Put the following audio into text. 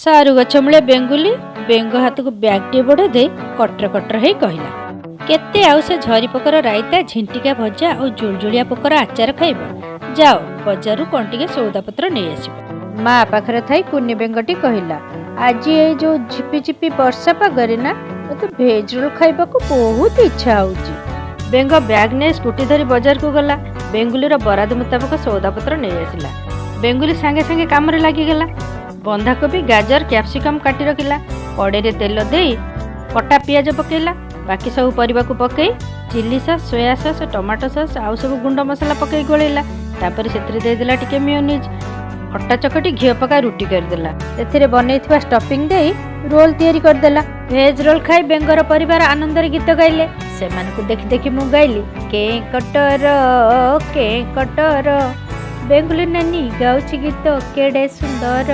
सारू गछ मूले बेंगुली बेंग हाथ को ब्यागटे बड़ दे कटर कटर हो कहला केते आउ से झरी पोकर रायता झिंटिका भजा और जुलजुलिया पोकर आचार खाइब जाओ बजारू कौन टिके सौदापत्र नहीं आसब। माँ पाखरे थाई कुनी बेंगटी कहला आज ये जो झिपी झिपी वर्षा पागरे ना मत भेज रोल खाइबा को बहुत इच्छा होउची। बेंग ब्याग ने स्कूटी धरी बाजार को गला बेंगुलीर बराद मुताबक सौदापत्र नहीं आसला। बेंगुली सांगे सांगे काम रे लागी गला बंधाकोबी गाजर कैप्सिकम काटी रखिला कड़े तेल दे कटा पियाज पकेला बाकी सब परिबा को पकई chilli sauce soya sauce tomato sauce आउ सब गुंड मसला पकई गोलेला तापर सेतरे दे देला टिके मेयोनीज अट्टा चकटी घी पका रुटी कर देला सेथिरे बनैथिबा स्टफिंग दे रोल तैयारी कर देला। भेज रोल खाई बेंगर परिवार आनंदर गीत गाइले सेमानकु देखि देखि मु गाइली के कटर बेंगुली नानी गाउची गीत केडे सुंदर।